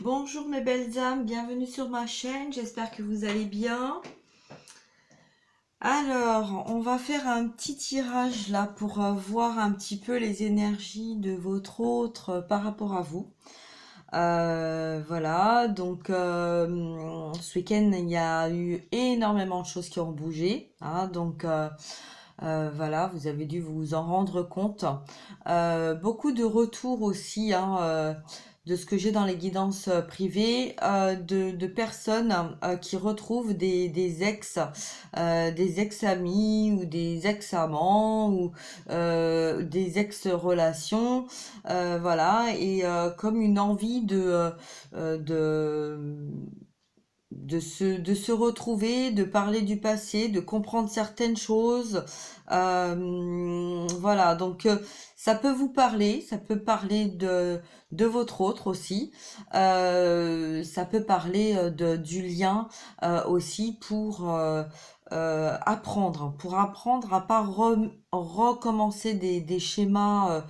Bonjour mes belles âmes, bienvenue sur ma chaîne, j'espère que vous allez bien. Alors, on va faire un petit tirage là pour voir un petit peu les énergies de votre autre par rapport à vous. Voilà, donc ce week-end il y a eu énormément de choses qui ont bougé, hein, donc voilà, vous avez dû vous en rendre compte. Beaucoup de retours aussi, hein, de ce que j'ai dans les guidances privées, de personnes qui retrouvent des ex-amis ou des ex-amants ou des ex-relations, voilà, et comme une envie de se retrouver, de parler du passé, de comprendre certaines choses. Voilà, donc ça peut vous parler, ça peut parler de votre autre aussi. Ça peut parler du lien aussi pour apprendre à pas recommencer des schémas,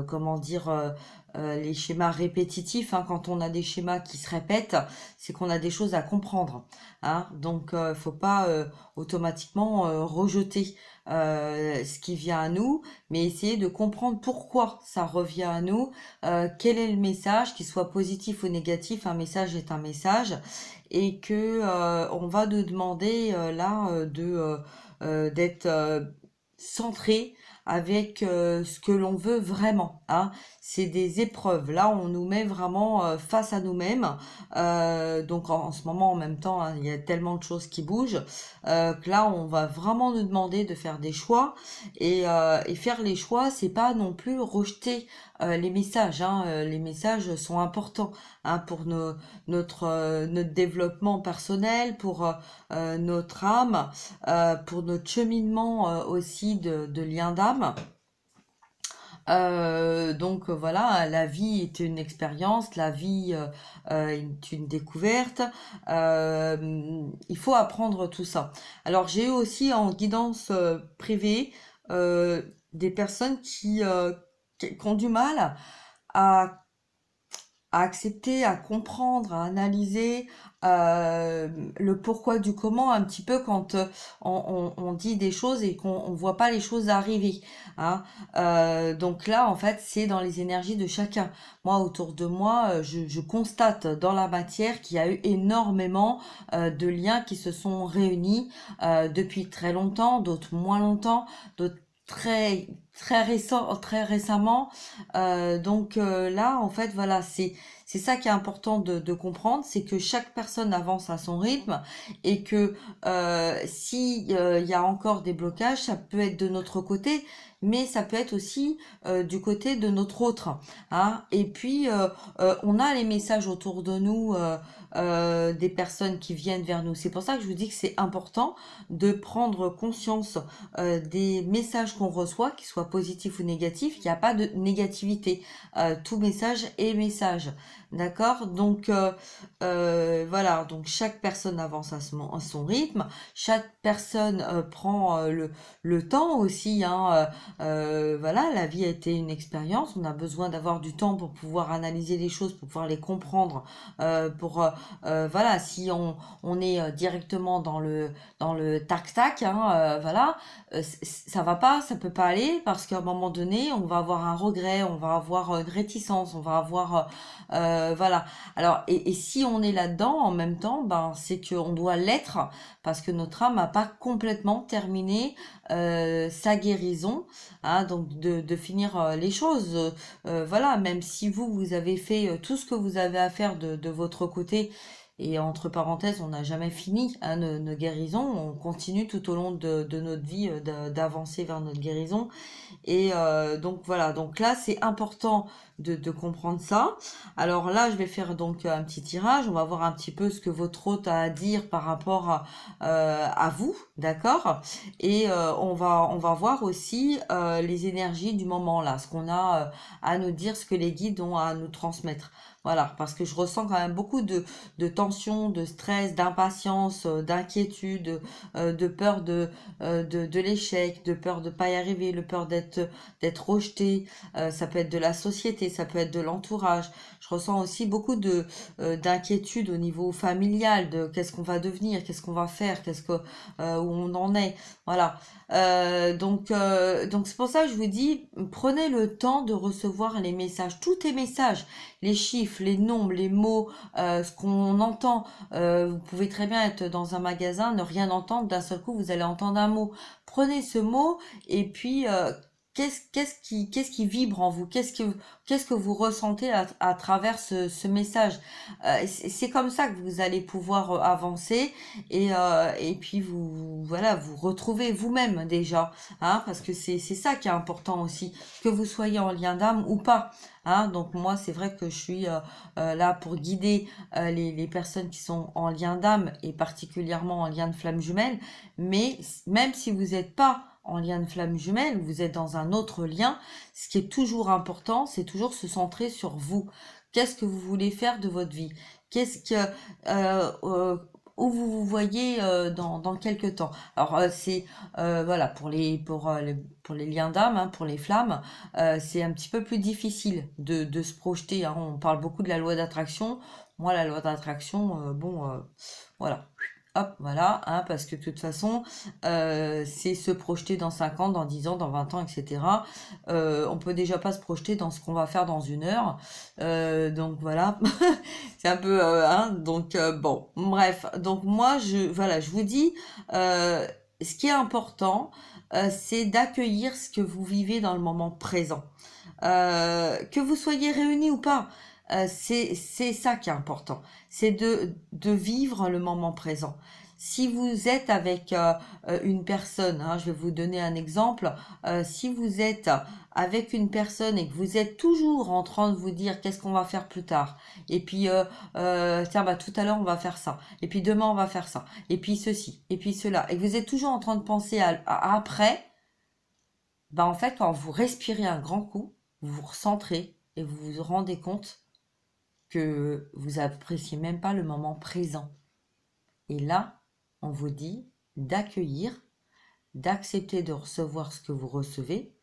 comment dire, les schémas répétitifs, hein. Quand on a des schémas qui se répètent, c'est qu'on a des choses à comprendre, hein. Donc faut pas automatiquement rejeter ce qui vient à nous, mais essayer de comprendre pourquoi ça revient à nous, quel est le message, qu'il soit positif ou négatif, un message est un message, et que on va nous demander d'être centré avec ce que l'on veut vraiment, hein. C'est des épreuves. Là, on nous met vraiment face à nous-mêmes. Donc en ce moment, en même temps, hein, il y a tellement de choses qui bougent que là, on va vraiment nous demander de faire des choix. Et faire les choix, c'est pas non plus rejeter les messages, hein. Les messages sont importants, hein, pour notre développement personnel, pour notre âme, pour notre cheminement aussi de lien d'âme. Donc voilà, la vie est une expérience, la vie est une découverte. Il faut apprendre tout ça. Alors j'ai eu aussi en guidance privée des personnes qui ont du mal à accepter, à comprendre, à analyser le pourquoi du comment, un petit peu quand on dit des choses et qu'on voit pas les choses arriver, hein. Donc là, en fait, c'est dans les énergies de chacun. Moi, autour de moi, je constate dans la matière qu'il y a eu énormément de liens qui se sont réunis depuis très longtemps, d'autres moins longtemps, d'autres très récemment. Donc là, en fait, voilà, c'est ça qui est important de comprendre, c'est que chaque personne avance à son rythme et que si il y a encore des blocages, ça peut être de notre côté, mais ça peut être aussi du côté de notre autre, hein. Et puis on a les messages autour de nous, des personnes qui viennent vers nous. C'est pour ça que je vous dis que c'est important de prendre conscience des messages qu'on reçoit, qu'ils soient positifs ou négatifs. Il n'y a pas de négativité. Tout message est message. D'accord? Donc voilà, donc chaque personne avance à son rythme, chaque personne prend le temps aussi, hein. Voilà, la vie a été une expérience, on a besoin d'avoir du temps pour pouvoir analyser les choses, pour pouvoir les comprendre, voilà, si on est directement dans le tac-tac, hein, voilà, ça va pas, ça peut pas aller, parce qu'à un moment donné, on va avoir un regret, on va avoir une réticence, on va avoir voilà. Alors, et si on est là-dedans en même temps, ben c'est qu'on doit l'être parce que notre âme n'a pas complètement terminé sa guérison, hein, donc de finir les choses. Voilà, même si vous avez fait tout ce que vous avez à faire de votre côté. Et entre parenthèses, on n'a jamais fini, hein, nos guérisons. On continue tout au long de notre vie d'avancer vers notre guérison. Et donc voilà, donc là c'est important de comprendre ça. Alors là je vais faire donc un petit tirage, on va voir un petit peu ce que votre hôte a à dire par rapport à vous, d'accord? Et on va voir aussi les énergies du moment là, ce qu'on a à nous dire, ce que les guides ont à nous transmettre. Voilà, parce que je ressens quand même beaucoup de tension tension, de stress, d'impatience, d'inquiétude, de peur de l'échec, de peur de pas y arriver, de peur d'être rejeté. Ça peut être de la société, ça peut être de l'entourage. Je ressens aussi beaucoup d'inquiétude au niveau familial, de qu'est-ce qu'on va devenir, qu'est-ce qu'on va faire, où on en est. Voilà. Donc c'est pour ça que je vous dis, prenez le temps de recevoir les messages, tous les messages, les chiffres, les nombres, les mots, ce qu'on entend. Vous pouvez très bien être dans un magasin, ne rien entendre, d'un seul coup vous allez entendre un mot. Prenez ce mot et puis qu'est-ce qui vibre en vous, qu'est-ce que vous ressentez à travers ce message. C'est comme ça que vous allez pouvoir avancer et puis voilà, vous retrouvez vous-même déjà, hein, parce que c'est ça qui est important aussi, que vous soyez en lien d'âme ou pas. Hein, donc moi c'est vrai que je suis là pour guider les personnes qui sont en lien d'âme et particulièrement en lien de flamme jumelle, mais même si vous n'êtes pas en lien de flamme jumelle, vous êtes dans un autre lien, ce qui est toujours important, c'est toujours se centrer sur vous. Qu'est-ce que vous voulez faire de votre vie? Qu'est-ce que euh, euh, où vous voyez dans quelques temps. Alors c'est voilà pour les liens d'âme, hein, pour les flammes, c'est un petit peu plus difficile de se projeter. Hein. On parle beaucoup de la loi d'attraction. Moi, la loi d'attraction, voilà. Hop, voilà, hein, parce que de toute façon, c'est se projeter dans 5 ans, dans 10 ans, dans 20 ans, etc. On peut déjà pas se projeter dans ce qu'on va faire dans 1 heure. Donc voilà, c'est un peu, hein, donc bon, bref. Donc moi, voilà, je vous dis, ce qui est important, c'est d'accueillir ce que vous vivez dans le moment présent. Que vous soyez réunis ou pas, c'est ça qui est important. C'est de vivre le moment présent. Si vous êtes avec une personne, hein, je vais vous donner un exemple, si vous êtes avec une personne et que vous êtes toujours en train de vous dire qu'est-ce qu'on va faire plus tard, et puis tiens bah tout à l'heure on va faire ça, et puis demain on va faire ça, et puis ceci, et puis cela, et que vous êtes toujours en train de penser à après, bah en fait quand vous respirez un grand coup, vous vous recentrez et vous vous rendez compte que vous appréciez même pas le moment présent. Et là, on vous dit d'accueillir, d'accepter de recevoir ce que vous recevez,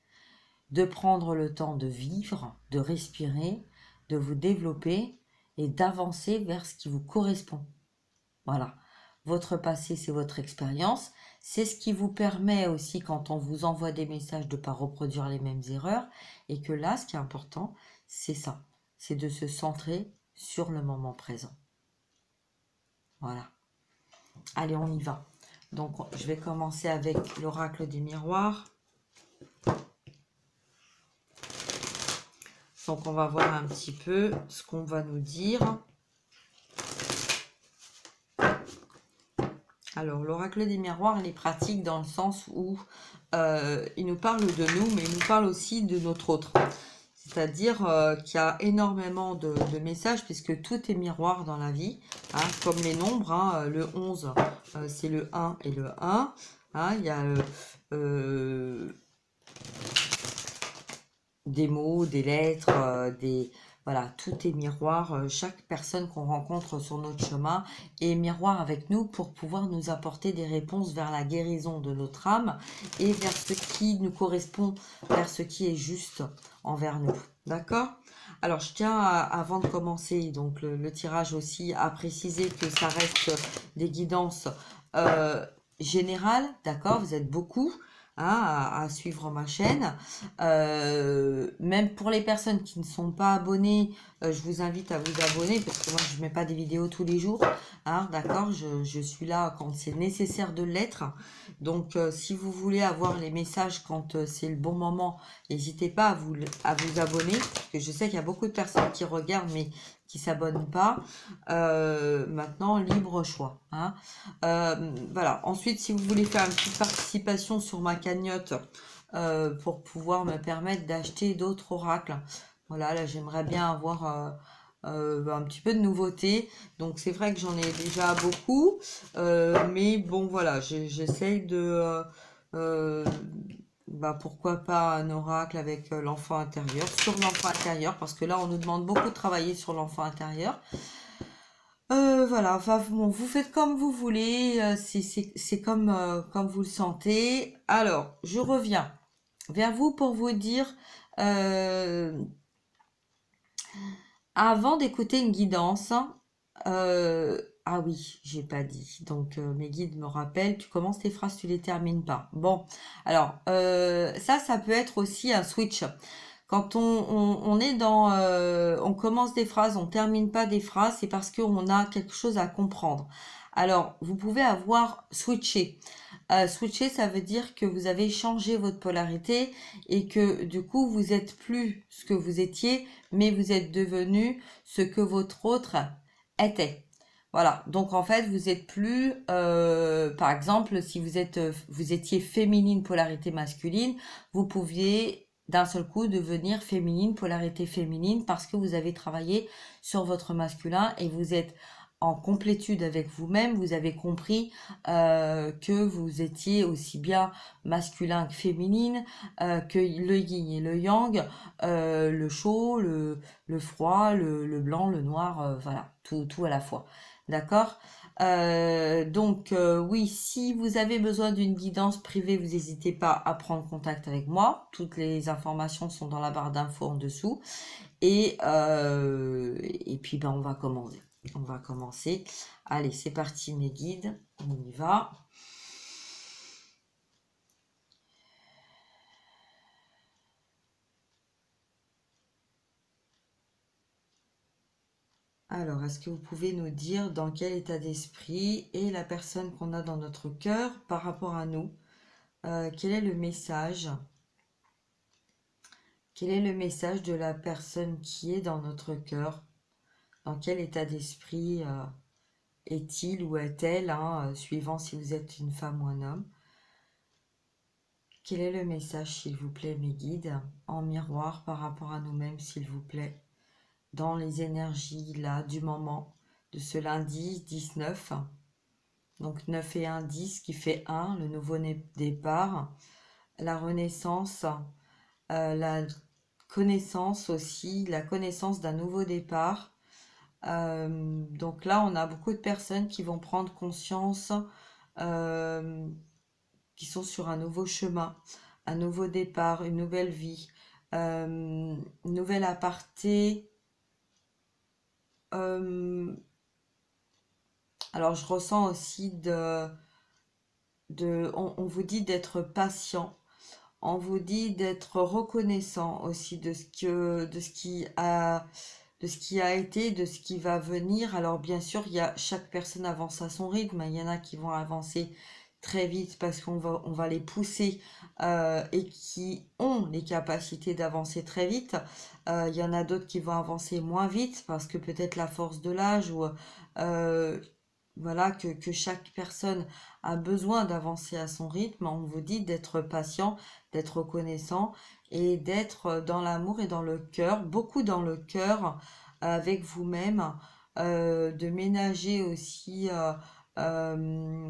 de prendre le temps de vivre, de respirer, de vous développer et d'avancer vers ce qui vous correspond. Voilà. Votre passé, c'est votre expérience. C'est ce qui vous permet aussi, quand on vous envoie des messages, de ne pas reproduire les mêmes erreurs. Et que là, ce qui est important, c'est ça. C'est de se centrer sur le moment présent. Voilà. Allez, on y va. Donc, je vais commencer avec l'oracle des miroirs. Donc, on va voir un petit peu ce qu'on va nous dire. Alors, l'oracle des miroirs, il est pratique dans le sens où il nous parle de nous, mais il nous parle aussi de notre autre. C'est-à-dire qu'il y a énormément de messages, puisque tout est miroir dans la vie, hein, comme les nombres. Hein, le 11, c'est le 1 et le 1. Hein, il y a des mots, des lettres, voilà, tout est miroir. Chaque personne qu'on rencontre sur notre chemin est miroir avec nous pour pouvoir nous apporter des réponses vers la guérison de notre âme et vers ce qui nous correspond, vers ce qui est juste envers nous. D'accord? Alors, je tiens, avant de commencer donc le tirage aussi, à préciser que ça reste des guidances générales. D'accord? Vous êtes beaucoup. Hein, à suivre ma chaîne. Même pour les personnes qui ne sont pas abonnées, je vous invite à vous abonner parce que moi je ne mets pas des vidéos tous les jours. Hein, d'accord, je suis là quand c'est nécessaire de l'être. Donc si vous voulez avoir les messages quand c'est le bon moment, n'hésitez pas à vous abonner. Parce que je sais qu'il y a beaucoup de personnes qui regardent mais qui s'abonnent pas. Maintenant, libre choix. Hein. Voilà. Ensuite, si vous voulez faire une petite participation sur ma cagnotte pour pouvoir me permettre d'acheter d'autres oracles, voilà, là j'aimerais bien avoir un petit peu de nouveauté. Donc c'est vrai que j'en ai déjà beaucoup, mais bon voilà, j'essaye de pourquoi pas un oracle avec l'enfant intérieur, sur l'enfant intérieur, parce que là on nous demande beaucoup de travailler sur l'enfant intérieur. Voilà, enfin bon, vous faites comme vous voulez, c'est comme, comme vous le sentez. Alors, je reviens vers vous pour vous dire, euh, avant d'écouter une guidance, ah oui, j'ai pas dit. Donc mes guides me rappellent, tu commences tes phrases, tu les termines pas. Bon, alors ça peut être aussi un switch. Quand on est dans, on commence des phrases, on termine pas des phrases, c'est parce qu'on a quelque chose à comprendre. Alors, vous pouvez avoir switché. Switcher, ça veut dire que vous avez changé votre polarité et que du coup, vous êtes plus ce que vous étiez, mais vous êtes devenu ce que votre autre était. Voilà. Donc en fait, vous êtes plus, par exemple, si vous êtes, vous étiez féminine, polarité masculine, vous pouviez d'un seul coup devenir féminine, polarité féminine, parce que vous avez travaillé sur votre masculin et vous êtes en complétude avec vous-même, vous avez compris que vous étiez aussi bien masculin que féminine, que le yin et le yang, le chaud, le froid, le blanc, le noir, voilà, tout à la fois. D'accord? Donc oui, si vous avez besoin d'une guidance privée, vous n'hésitez pas à prendre contact avec moi. Toutes les informations sont dans la barre d'infos en dessous. Et puis ben, on va commencer. On va commencer. Allez, c'est parti mes guides. On y va. Alors, est-ce que vous pouvez nous dire dans quel état d'esprit est la personne qu'on a dans notre cœur par rapport à nous? Quel est le message? Quel est le message de la personne qui est dans notre cœur? Dans quel état d'esprit est-il ou est-elle, hein, suivant si vous êtes une femme ou un homme? Quel est le message, s'il vous plaît, mes guides, en miroir par rapport à nous-mêmes, s'il vous plaît, dans les énergies là du moment, de ce lundi 19, donc 9 et 1, 10 qui fait 1, le nouveau départ, la renaissance, la connaissance aussi, la connaissance d'un nouveau départ. Donc là, on a beaucoup de personnes qui vont prendre conscience, euh, qui sont sur un nouveau chemin, un nouveau départ, une nouvelle vie, une nouvelle aparté. Euh, alors, je ressens aussi on vous dit d'être patient, on vous dit d'être reconnaissant aussi de ce qui a été, de ce qui va venir. Alors bien sûr, chaque personne avance à son rythme. Il y en a qui vont avancer très vite parce on va les pousser et qui ont les capacités d'avancer très vite. Il y en a d'autres qui vont avancer moins vite parce que peut-être la force de l'âge ou euh, voilà que chaque personne a besoin d'avancer à son rythme. On vous dit d'être patient, d'être reconnaissant et d'être dans l'amour et dans le cœur, beaucoup dans le cœur avec vous-même, de ménager aussi euh,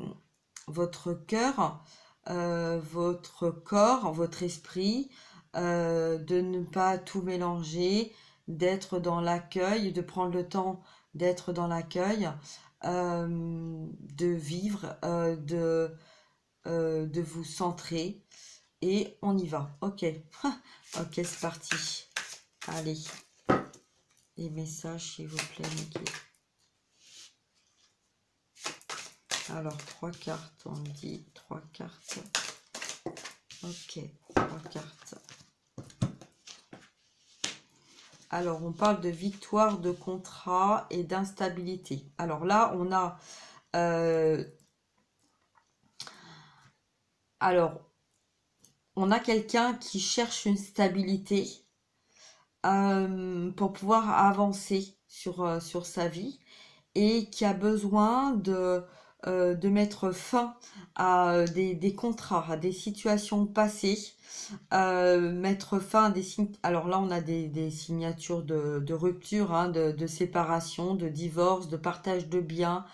votre cœur, votre corps, votre esprit, de ne pas tout mélanger, d'être dans l'accueil, de prendre le temps d'être dans l'accueil, de vivre, de vous centrer. Et on y va. Ok. Ok, c'est parti. Allez, les messages, s'il vous plaît, Mickey. Alors, 3 cartes, on me dit 3 cartes. Ok, 3 cartes. Alors, on parle de victoire, de contrat et d'instabilité. Alors là, on a... alors, on a quelqu'un qui cherche une stabilité pour pouvoir avancer sur sa vie et qui a besoin de mettre fin à des contrats, à des situations passées, mettre fin à des signes. Alors là, on a des signatures de rupture, hein, de séparation, de divorce, de partage de biens.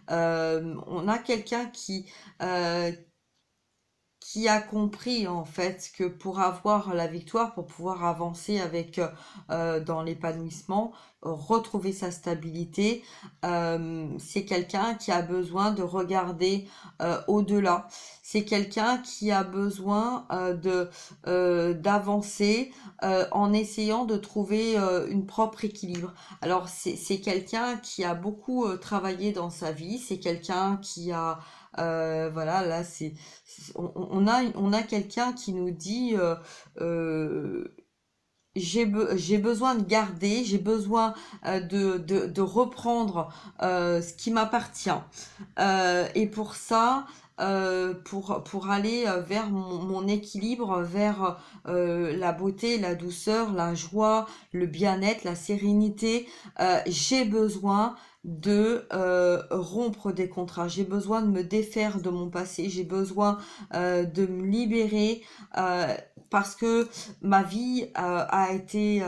On a quelqu'un euh, qui a compris en fait que pour avoir la victoire, pour pouvoir avancer avec dans l'épanouissement, retrouver sa stabilité, c'est quelqu'un qui a besoin de regarder au-delà. C'est quelqu'un qui a besoin d'avancer en essayant de trouver une propre équilibre. Alors c'est quelqu'un qui a beaucoup travaillé dans sa vie. C'est quelqu'un qui a voilà, là on a quelqu'un qui nous dit euh, j'ai besoin de garder, j'ai besoin de reprendre ce qui m'appartient. Et pour ça, pour aller vers mon équilibre, vers la beauté, la douceur, la joie, le bien-être, la sérénité, j'ai besoin de rompre des contrats, j'ai besoin de me défaire de mon passé, j'ai besoin de me libérer parce que ma vie a été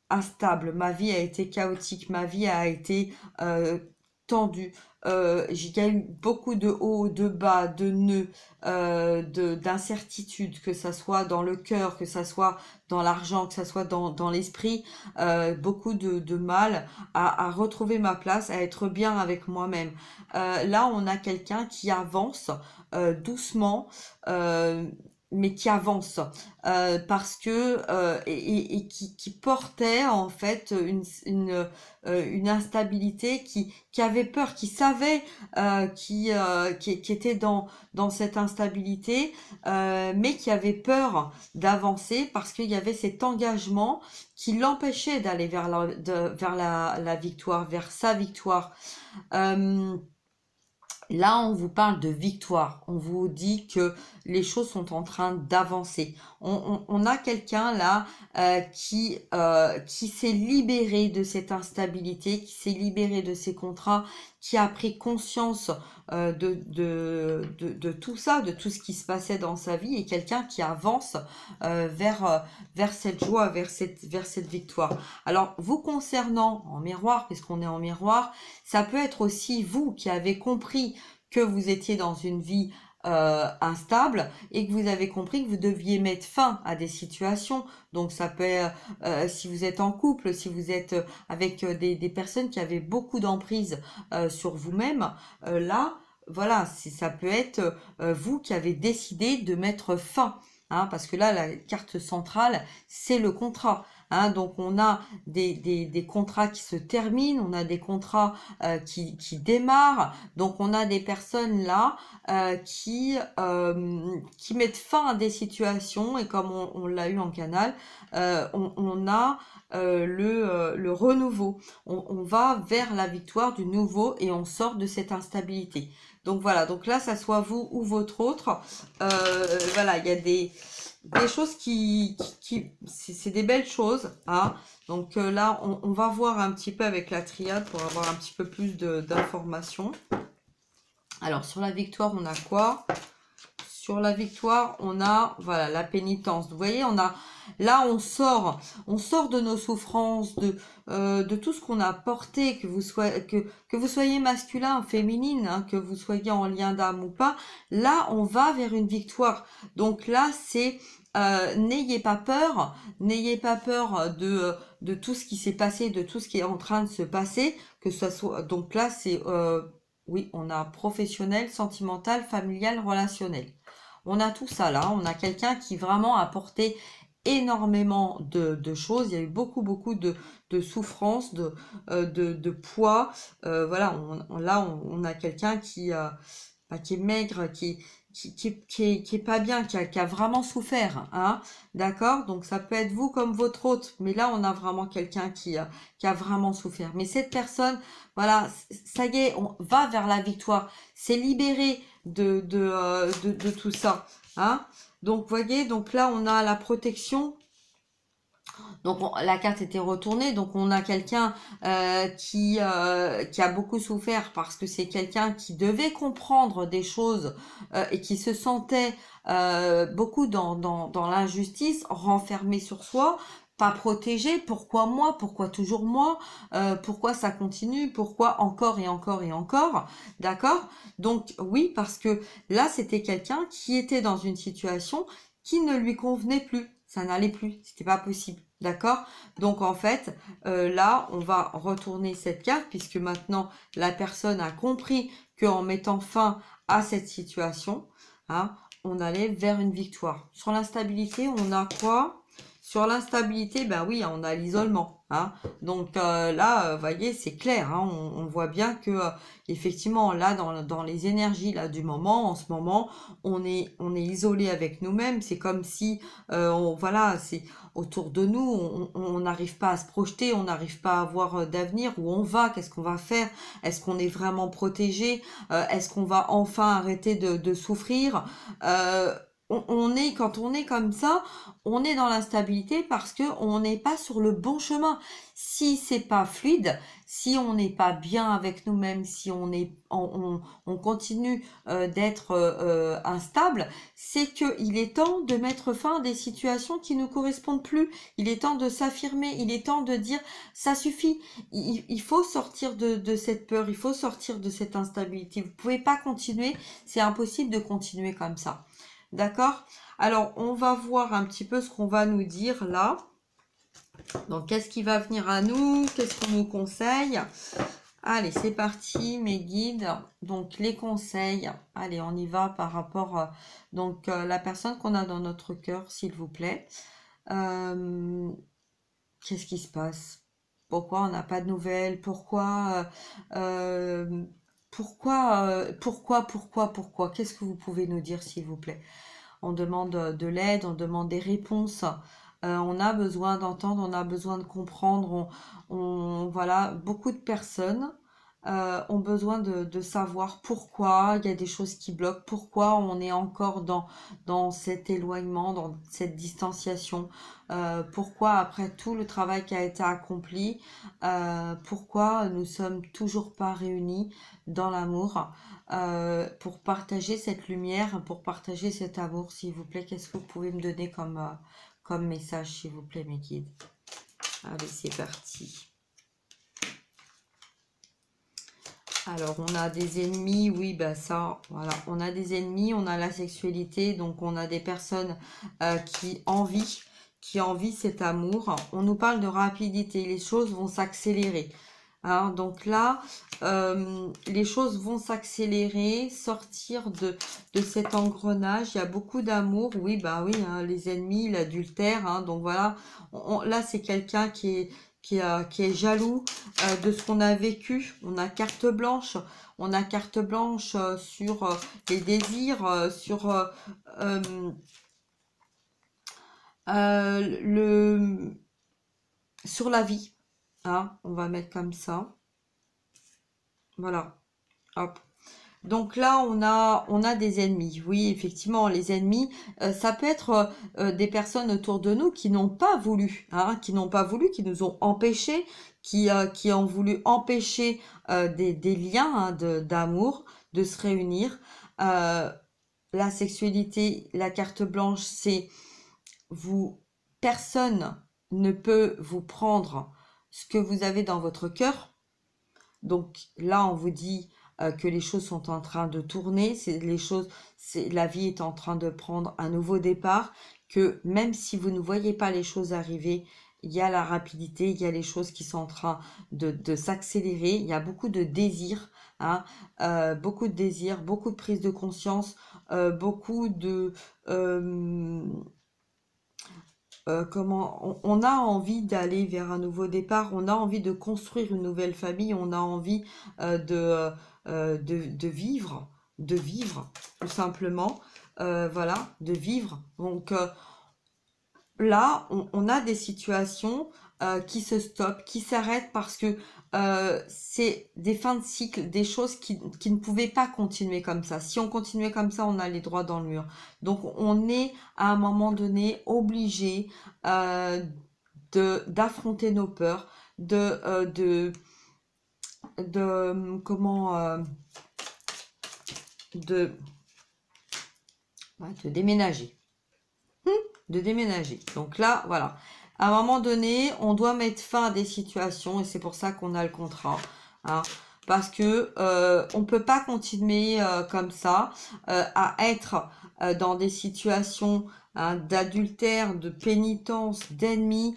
instable, ma vie a été chaotique, ma vie a été tendue. Il y a eu beaucoup de hauts, de bas, de nœuds, d'incertitudes, que ça soit dans le cœur, que ça soit dans l'argent, que ça soit dans l'esprit, beaucoup de mal à retrouver ma place, à être bien avec moi-même. Là, on a quelqu'un qui avance doucement, mais qui avance parce que et qui portait en fait une instabilité, qui avait peur, qui savait qui était dans cette instabilité, mais qui avait peur d'avancer parce qu'il y avait cet engagement qui l'empêchait d'aller vers la victoire, vers sa victoire. Euh, Là, on vous parle de victoire. On vous dit que les choses sont en train d'avancer. On a quelqu'un là qui s'est libéré de cette instabilité, qui s'est libéré de ces contrats, qui a pris conscience de tout ça, de tout ce qui se passait dans sa vie, et quelqu'un qui avance vers cette joie, vers cette victoire. Alors, vous concernant en miroir, puisqu'on est en miroir, ça peut être aussi vous qui avez compris que vous étiez dans une vie instable et que vous avez compris que vous deviez mettre fin à des situations. Donc ça peut être, si vous êtes en couple, si vous êtes avec des personnes qui avaient beaucoup d'emprise sur vous-même, là, voilà, ça peut être vous qui avez décidé de mettre fin. Hein, parce que là, la carte centrale, c'est le contrat. Hein, donc on a des contrats qui se terminent, on a des contrats qui démarrent. Donc on a des personnes là qui mettent fin à des situations, et comme on l'a eu en canal, on a le renouveau. On va vers la victoire du nouveau et on sort de cette instabilité. Donc voilà, donc là, ça soit vous ou votre autre, voilà, il y a des choses c'est des belles choses, hein. Donc là, on va voir un petit peu avec la triade pour avoir un petit peu plus d'informations. Alors, sur la victoire, on a quoi? Sur la victoire, on a, voilà, la pénitence. Vous voyez, là, on sort de nos souffrances, de tout ce qu'on a porté, que vous soyez masculin, féminine, hein, que vous soyez en lien d'âme ou pas. Là, on va vers une victoire. Donc là, c'est n'ayez pas peur de tout ce qui s'est passé, de tout ce qui est en train de se passer, que ce soit. Donc là, c'est oui, on a professionnel, sentimental, familial, relationnel. On a tout ça là. On a quelqu'un qui vraiment a porté énormément de choses. Il y a eu beaucoup de souffrances, de poids. Voilà, on a quelqu'un qui est maigre, qui est pas bien, qui a vraiment souffert, hein, d'accord? Donc ça peut être vous comme votre hôte, mais là on a vraiment quelqu'un qui a vraiment souffert. Mais cette personne, voilà, ça y est, on va vers la victoire, c'est libéré de tout ça, hein? Donc voyez, donc là on a la protection. Donc la carte était retournée, donc on a quelqu'un qui a beaucoup souffert parce que c'est quelqu'un qui devait comprendre des choses et qui se sentait beaucoup dans l'injustice, renfermé sur soi, pas protégé. Pourquoi moi? Pourquoi toujours moi? Pourquoi ça continue? Pourquoi encore et encore et encore? D'accord? Donc oui, parce que là, c'était quelqu'un qui était dans une situation qui ne lui convenait plus. Ça n'allait plus. C'était pas possible. D'accord? Donc en fait, là, on va retourner cette carte puisque maintenant la personne a compris qu'en mettant fin à cette situation, hein, on allait vers une victoire. Sur l'instabilité, on a quoi? Sur l'instabilité, ben oui, on a l'isolement. Hein. Donc là, vous voyez, c'est clair. Hein, on voit bien que effectivement, là, dans les énergies là du moment, en ce moment, on est isolé avec nous-mêmes. C'est comme si, voilà, c'est autour de nous, on n'arrive pas à se projeter, on n'arrive pas à voir d'avenir, où on va, qu'est-ce qu'on va faire, est-ce qu'on est vraiment protégé, est-ce qu'on va enfin arrêter de souffrir. Quand on est comme ça, on est dans l'instabilité parce que on n'est pas sur le bon chemin. Si c'est pas fluide, si on n'est pas bien avec nous-mêmes, si on continue d'être instable, c'est qu'il est temps de mettre fin à des situations qui ne correspondent plus. Il est temps de s'affirmer, il est temps de dire ça suffit. Il faut sortir de cette peur, il faut sortir de cette instabilité. Vous pouvez pas continuer, c'est impossible de continuer comme ça. D'accord? Alors, on va voir un petit peu ce qu'on va nous dire là. Donc, qu'est-ce qui va venir à nous? Qu'est-ce qu'on nous conseille? Allez, c'est parti, mes guides. Donc, les conseils. Allez, on y va par rapport... donc, la personne qu'on a dans notre cœur, s'il vous plaît. Qu'est-ce qui se passe? Pourquoi on n'a pas de nouvelles? Pourquoi? Qu'est-ce que vous pouvez nous dire, s'il vous plaît? On demande de l'aide, on demande des réponses. On a besoin d'entendre, on a besoin de comprendre. Voilà, beaucoup de personnes ont besoin de savoir pourquoi il y a des choses qui bloquent, pourquoi on est encore dans cet éloignement, dans cette distanciation, pourquoi après tout le travail qui a été accompli, pourquoi nous sommes toujours pas réunis dans l'amour, pour partager cette lumière, pour partager cet amour, s'il vous plaît. Qu'est-ce que vous pouvez me donner comme message, s'il vous plaît, mes guides? Allez, c'est parti. Alors, on a des ennemis, oui, bah ça, voilà, on a des ennemis, on a la sexualité, donc on a des personnes qui envient cet amour. On nous parle de rapidité, les choses vont s'accélérer. Hein, donc là, les choses vont s'accélérer, sortir de cet engrenage. Il y a beaucoup d'amour, oui, bah oui, hein, les ennemis, l'adultère, hein, donc voilà. Là, c'est quelqu'un qui est jaloux de ce qu'on a vécu. On a carte blanche. On a carte blanche sur les désirs, sur la vie. Hein, on va mettre comme ça. Voilà. Hop. Donc là, on a des ennemis. Oui, effectivement, les ennemis, ça peut être des personnes autour de nous qui n'ont pas voulu, hein, qui n'ont pas voulu, qui nous ont empêchés, qui ont voulu empêcher des liens hein, d'amour, de se réunir. La sexualité, la carte blanche, c'est personne ne peut vous prendre ce que vous avez dans votre cœur. Donc là, on vous dit que les choses sont en train de tourner, la vie est en train de prendre un nouveau départ, que même si vous ne voyez pas les choses arriver, il y a la rapidité, il y a les choses qui sont en train de s'accélérer, il y a beaucoup de désirs, hein, beaucoup de désirs, beaucoup de prise de conscience, beaucoup de... on a envie d'aller vers un nouveau départ, on a envie de construire une nouvelle famille, on a envie de vivre tout simplement, voilà, de vivre. Donc là, on a des situations qui se stoppent, qui s'arrêtent parce que c'est des fins de cycle, des choses qui ne pouvaient pas continuer comme ça. Si on continuait comme ça, on allait droit dans le mur. Donc on est à un moment donné obligé d'affronter nos peurs, comment de déménager. De déménager. Donc là, voilà. à un moment donné, on doit mettre fin à des situations et c'est pour ça qu'on a le contrat. Hein. Parce que on peut pas continuer comme ça à être dans des situations hein, d'adultère, de pénitence, d'ennemi.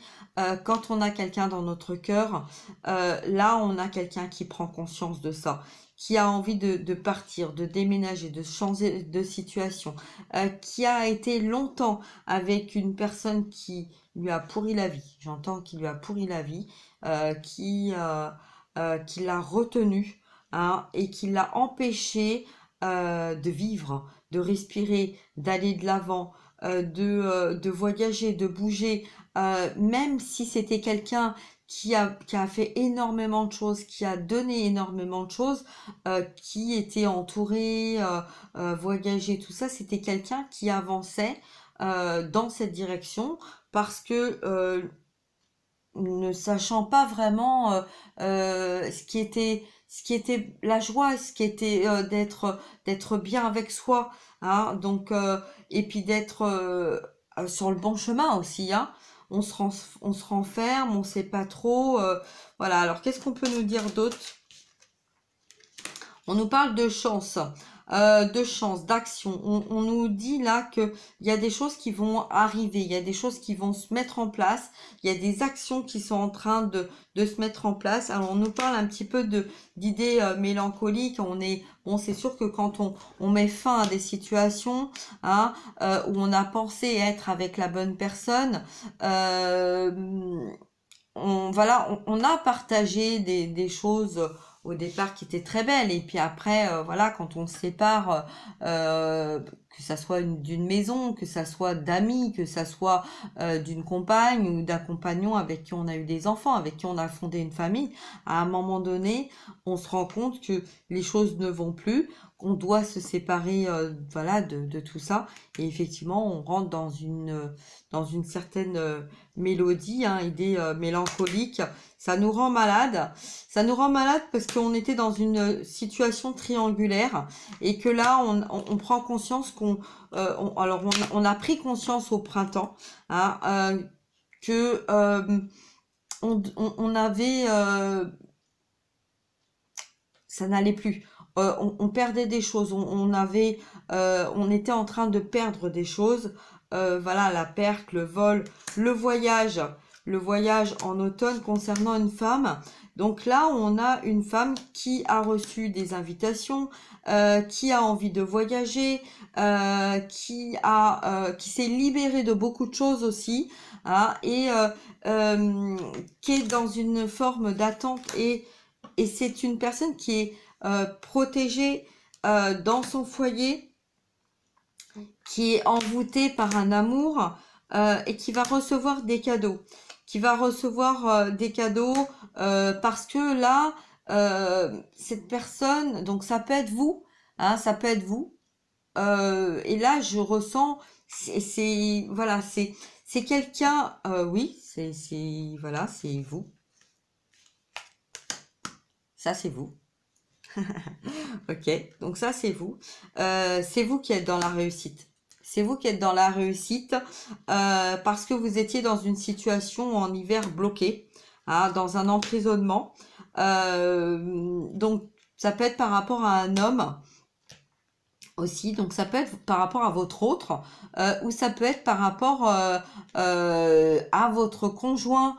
Quand on a quelqu'un dans notre cœur, là on a quelqu'un qui prend conscience de ça, qui a envie de partir, de déménager, de changer de situation, qui a été longtemps avec une personne qui lui a pourri la vie. J'entends qu'il lui a pourri la vie, qui l'a retenu hein, et qui l'a empêché de vivre, de respirer, d'aller de l'avant, de voyager, de bouger, même si c'était quelqu'un qui a fait énormément de choses, qui a donné énormément de choses, qui était entouré, voyagé, tout ça, c'était quelqu'un qui avançait dans cette direction parce que ne sachant pas vraiment ce qui était la joie, ce qui était d'être bien avec soi, hein, donc et puis d'être sur le bon chemin aussi, hein. On se renferme, on sait pas trop, voilà. Alors qu'est-ce qu'on peut nous dire d'autre? On nous parle de chance, d'action. On nous dit là que il y a des choses qui vont arriver, il y a des choses qui vont se mettre en place, il y a des actions qui sont en train de se mettre en place. Alors on nous parle un petit peu d'idées mélancoliques. Bon, c'est sûr que quand on met fin à des situations hein, où on a pensé être avec la bonne personne, on a partagé des choses au départ qui étaient très belles et puis après voilà quand on se sépare que ça soit d'une maison, que ça soit d'amis, que ça soit d'une compagne ou d'un compagnon avec qui on a eu des enfants, avec qui on a fondé une famille, à un moment donné, on se rend compte que les choses ne vont plus, qu'on doit se séparer voilà de tout ça et effectivement on rentre dans une certaine mélodie, hein, idée mélancolique. Ça nous rend malade parce qu'on était dans une situation triangulaire et que là on prend conscience on a pris conscience au printemps hein, que on avait ça n'allait plus. On perdait des choses, on était en train de perdre des choses. Voilà, la perte, le vol, le voyage en automne concernant une femme. Donc là, on a une femme qui a reçu des invitations, qui a envie de voyager, qui s'est libérée de beaucoup de choses aussi, hein, et qui est dans une forme d'attente et c'est une personne qui est protégée dans son foyer, qui est envoûtée par un amour et qui va recevoir des cadeaux. Qui va recevoir des cadeaux parce que là, cette personne, donc ça peut être vous, hein, ça peut être vous. Et là, je ressens, voilà, c'est quelqu'un, oui, voilà, c'est vous. Ça, c'est vous. Ok, donc ça, c'est vous. C'est vous qui êtes dans la réussite. C'est vous qui êtes dans la réussite parce que vous étiez dans une situation en hiver bloqué, hein, dans un emprisonnement. Donc, ça peut être par rapport à un homme aussi. Donc, ça peut être par rapport à votre autre ou ça peut être par rapport à votre conjoint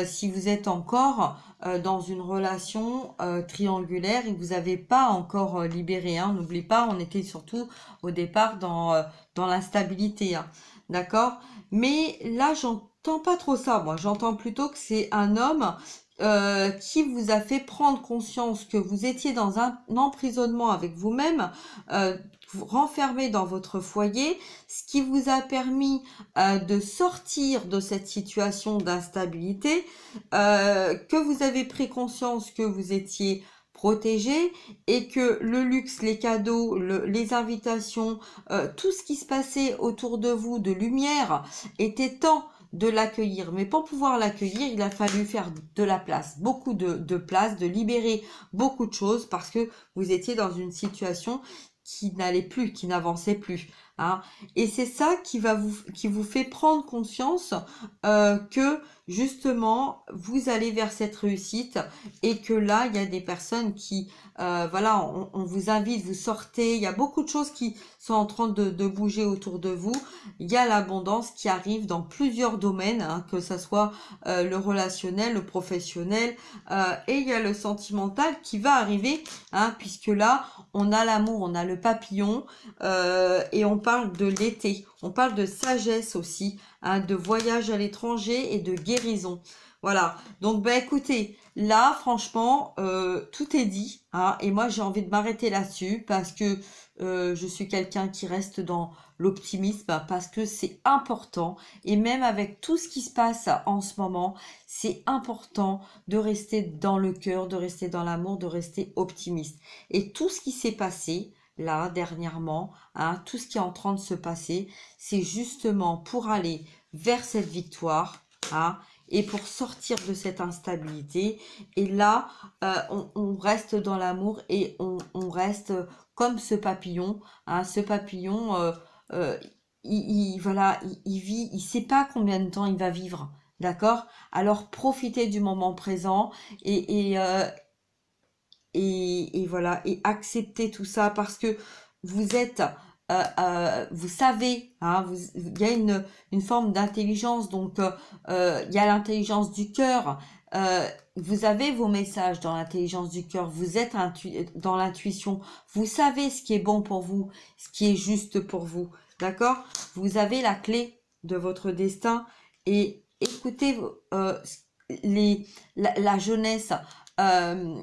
si vous êtes encore dans une relation triangulaire et que vous n'avez pas encore libéré. Hein. N'oubliez pas, on était surtout au départ dans l'instabilité. Hein. D'accord? Mais là, j'entends pas trop ça. Moi, j'entends plutôt que c'est un homme qui vous a fait prendre conscience que vous étiez dans un emprisonnement avec vous-même, renfermé dans votre foyer, ce qui vous a permis de sortir de cette situation d'instabilité, que vous avez pris conscience que vous étiez protégé et que le luxe, les cadeaux, les invitations, tout ce qui se passait autour de vous de lumière était temps de l'accueillir. Mais pour pouvoir l'accueillir, il a fallu faire de la place, beaucoup de place, de libérer beaucoup de choses parce que vous étiez dans une situation qui n'allait plus, qui n'avançait plus. hein. Et c'est ça qui vous fait prendre conscience que justement vous allez vers cette réussite et que là il y a des personnes qui voilà, on vous invite, vous sortez, il y a beaucoup de choses qui sont en train de bouger autour de vous. Il y a l'abondance qui arrive dans plusieurs domaines, hein, que ce soit le relationnel, le professionnel, et il y a le sentimental qui va arriver, hein, puisque là on a l'amour, on a le papillon, et on parle de l'été, on parle de sagesse aussi, hein, de voyage à l'étranger et de guérison. Voilà, donc bah écoutez, là franchement, tout est dit, hein, et moi j'ai envie de m'arrêter là-dessus parce que je suis quelqu'un qui reste dans l'optimisme parce que c'est important, et même avec tout ce qui se passe en ce moment, c'est important de rester dans le cœur, de rester dans l'amour, de rester optimiste. Et tout ce qui s'est passé là dernièrement, hein, tout ce qui est en train de se passer, c'est justement pour aller vers cette victoire, hein, et pour sortir de cette instabilité. Et là, on reste dans l'amour et on reste comme ce papillon, hein, ce papillon, euh, voilà, il vit, il sait pas combien de temps il va vivre, d'accord? Alors profitez du moment présent et voilà, et accepter tout ça parce que vous êtes, vous savez, hein, il y a une forme d'intelligence, donc il y a l'intelligence du cœur. Vous avez vos messages dans l'intelligence du cœur, vous êtes dans l'intuition, vous savez ce qui est bon pour vous, ce qui est juste pour vous, d'accord? Vous avez la clé de votre destin et écoutez la jeunesse. euh,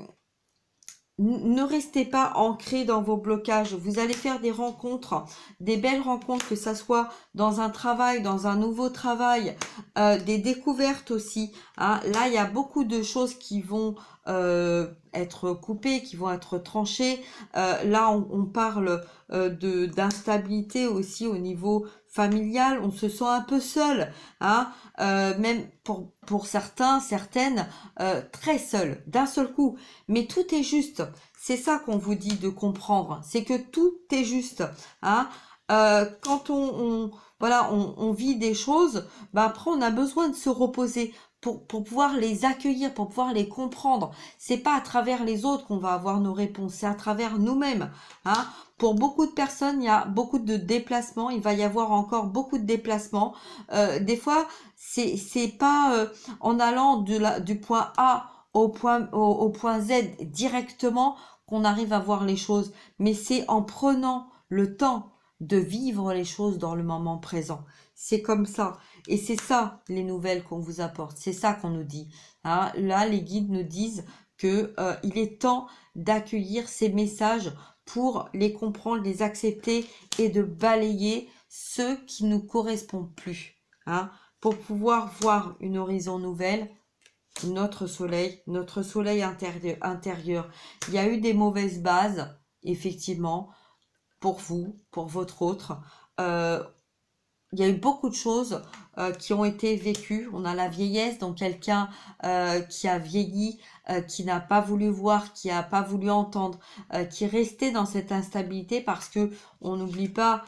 ne restez pas ancré dans vos blocages. Vous allez faire des rencontres, des belles rencontres, que ça soit dans un travail, dans un nouveau travail, des découvertes aussi, hein. Là, il y a beaucoup de choses qui vont être coupées, qui vont être tranchées. Là, on parle d'instabilité aussi au niveau familial. On se sent un peu seul, hein, même pour certains, certaines, très seul, d'un seul coup. Mais tout est juste. C'est ça qu'on vous dit de comprendre. C'est que tout est juste, hein. Quand voilà, on vit des choses, bah après on a besoin de se reposer pour pouvoir les accueillir, pour pouvoir les comprendre. C'est pas à travers les autres qu'on va avoir nos réponses, c'est à travers nous-mêmes, hein. Pour beaucoup de personnes, il y a beaucoup de déplacements. Il va y avoir encore beaucoup de déplacements. Des fois, c'est pas en allant du point A au point Z directement qu'on arrive à voir les choses, mais c'est en prenant le temps de vivre les choses dans le moment présent. C'est comme ça. Et c'est ça les nouvelles qu'on vous apporte. C'est ça qu'on nous dit, hein. Là, les guides nous disent que il est temps d'accueillir ces messages pour les comprendre, les accepter et de balayer ceux qui ne nous correspondent plus, hein, pour pouvoir voir une horizon nouvelle, notre soleil intérieur. Il y a eu des mauvaises bases, effectivement, pour vous, pour votre autre. Euh, il y a eu beaucoup de choses qui ont été vécues. On a la vieillesse, donc quelqu'un qui a vieilli, qui n'a pas voulu voir, qui n'a pas voulu entendre, qui est resté dans cette instabilité parce que on n'oublie pas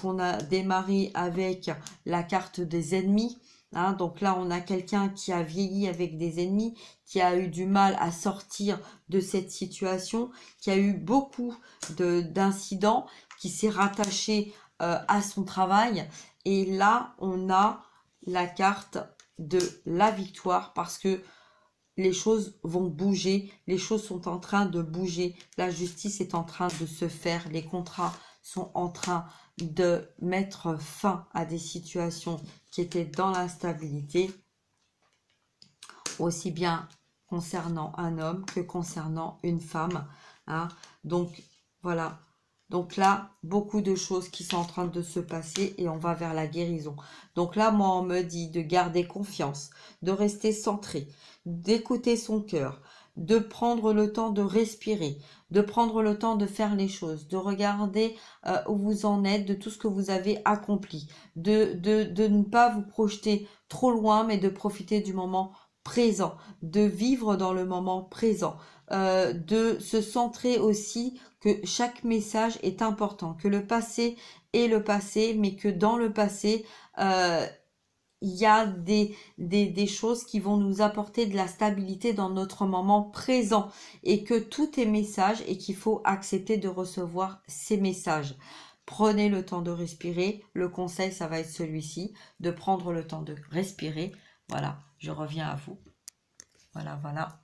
qu'on a démarré avec la carte des ennemis. Hein, donc là, on a quelqu'un qui a vieilli avec des ennemis, qui a eu du mal à sortir de cette situation, qui a eu beaucoup d'incidents, qui s'est rattaché à son travail. Et là, on a la carte de la victoire parce que les choses vont bouger, les choses sont en train de bouger, la justice est en train de se faire, les contrats sont en train de mettre fin à des situations qui étaient dans l'instabilité, aussi bien concernant un homme que concernant une femme, hein. Donc voilà. Donc là, beaucoup de choses qui sont en train de se passer et on va vers la guérison. Donc là, moi, on me dit de garder confiance, de rester centré, d'écouter son cœur, de prendre le temps de respirer, de prendre le temps de faire les choses, de regarder où vous en êtes, de tout ce que vous avez accompli, de ne pas vous projeter trop loin, mais de profiter du moment présent, de vivre dans le moment présent, de se centrer aussi que chaque message est important, que le passé est le passé, mais que dans le passé, il y a des choses qui vont nous apporter de la stabilité dans notre moment présent et que tout est message et qu'il faut accepter de recevoir ces messages. Prenez le temps de respirer. Le conseil, ça va être celui-ci, de prendre le temps de respirer. Voilà, je reviens à vous. Voilà, voilà.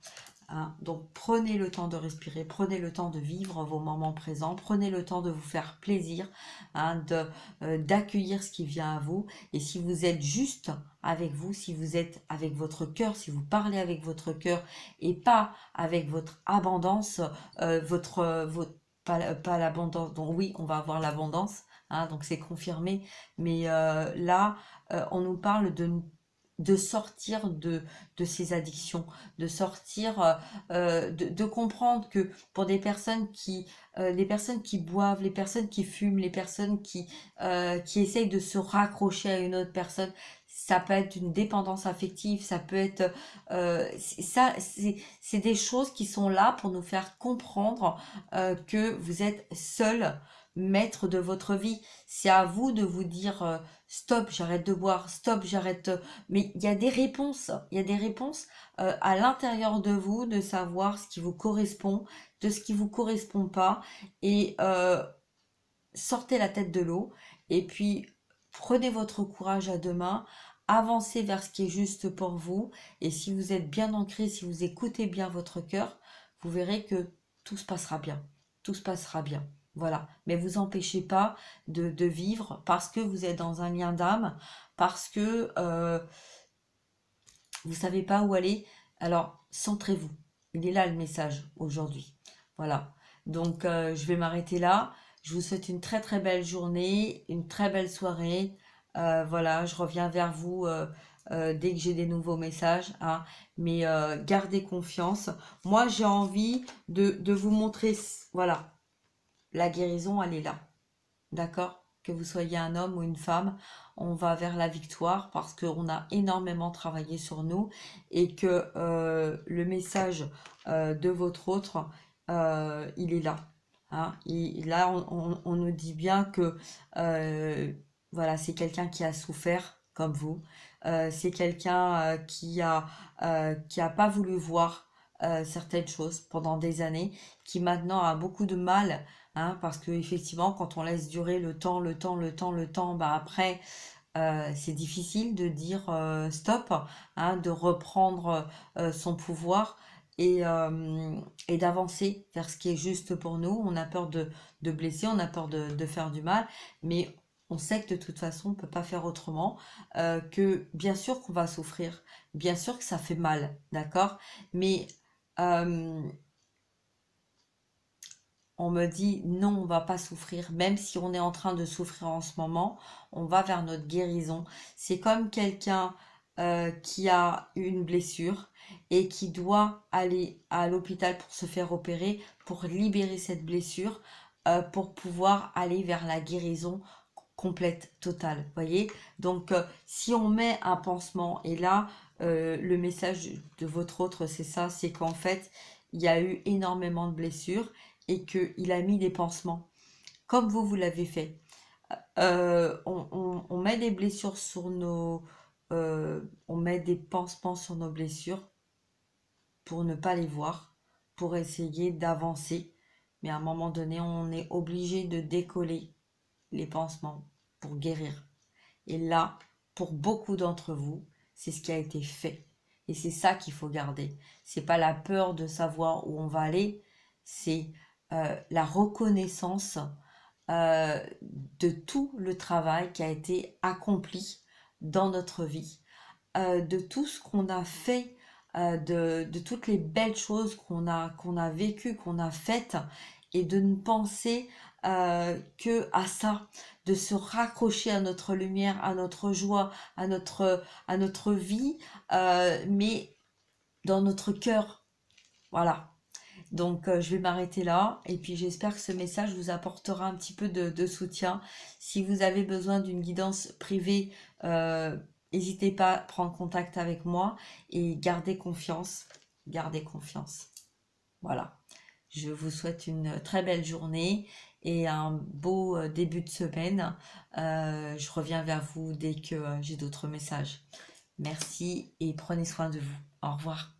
Hein, donc prenez le temps de respirer, prenez le temps de vivre vos moments présents, prenez le temps de vous faire plaisir, hein, d'accueillir ce qui vient à vous. Et si vous êtes juste avec vous, si vous êtes avec votre cœur, si vous parlez avec votre cœur et pas avec votre abondance, pas l'abondance, donc oui, on va avoir l'abondance, hein, donc c'est confirmé, mais là, on nous parle de sortir de ces addictions, de sortir, de comprendre que pour des personnes les personnes qui boivent, les personnes qui fument, les personnes qui essayent de se raccrocher à une autre personne, ça peut être une dépendance affective, ça peut être, c'est des choses qui sont là pour nous faire comprendre que vous êtes seul maître de votre vie. C'est à vous de vous dire stop, j'arrête de boire, stop, j'arrête. Mais il y a des réponses, il y a des réponses à l'intérieur de vous, de savoir ce qui vous correspond, de ce qui vous correspond pas, et sortez la tête de l'eau, et puis prenez votre courage à deux mains, avancez vers ce qui est juste pour vous, et si vous êtes bien ancré, si vous écoutez bien votre cœur, vous verrez que tout se passera bien, tout se passera bien. Voilà, mais vous empêchez pas de vivre parce que vous êtes dans un lien d'âme, parce que vous savez pas où aller. Alors, centrez-vous. Il est là le message aujourd'hui. Voilà. Donc, je vais m'arrêter là. Je vous souhaite une très très belle journée, une très belle soirée. Voilà, je reviens vers vous dès que j'ai des nouveaux messages, hein. Mais gardez confiance. Moi, j'ai envie de vous montrer, voilà, la guérison, elle est là. D'accord? Que vous soyez un homme ou une femme, on va vers la victoire parce qu'on a énormément travaillé sur nous et que le message de votre autre, il est là. Hein. Là, on nous dit bien que voilà, c'est quelqu'un qui a souffert comme vous. C'est quelqu'un qui a pas voulu voir certaines choses pendant des années, qui maintenant a beaucoup de mal. Hein, parce que effectivement, quand on laisse durer le temps, bah après, c'est difficile de dire stop, hein, de reprendre son pouvoir et d'avancer vers ce qui est juste pour nous. On a peur de blesser, on a peur de faire du mal, mais on sait que de toute façon, on ne peut pas faire autrement, que bien sûr qu'on va souffrir, bien sûr que ça fait mal, d'accord? Mais euh, on me dit non, on va pas souffrir, même si on est en train de souffrir en ce moment, on va vers notre guérison. C'est comme quelqu'un qui a une blessure et qui doit aller à l'hôpital pour se faire opérer, pour libérer cette blessure, pour pouvoir aller vers la guérison complète, totale. Voyez? Donc, si on met un pansement, et là, le message de votre autre, c'est ça, c'est qu'en fait, il y a eu énormément de blessures et qu'il a mis des pansements, comme vous l'avez fait. On met des blessures sur on met des pansements sur nos blessures pour ne pas les voir, pour essayer d'avancer. Mais à un moment donné, on est obligé de décoller les pansements pour guérir. Et là, pour beaucoup d'entre vous, c'est ce qui a été fait. Et c'est ça qu'il faut garder. C'est pas la peur de savoir où on va aller, c'est la reconnaissance de tout le travail qui a été accompli dans notre vie, de tout ce qu'on a fait, de toutes les belles choses qu'on a vécues, qu'on a faites, et de ne penser que à ça, de se raccrocher à notre lumière, à notre joie, à notre vie, mais dans notre cœur. Voilà. Donc, je vais m'arrêter là et puis j'espère que ce message vous apportera un petit peu de soutien. Si vous avez besoin d'une guidance privée, n'hésitez pas à prendre contact avec moi et gardez confiance. Gardez confiance. Voilà. Je vous souhaite une très belle journée et un beau début de semaine. Je reviens vers vous dès que j'ai d'autres messages. Merci et prenez soin de vous. Au revoir.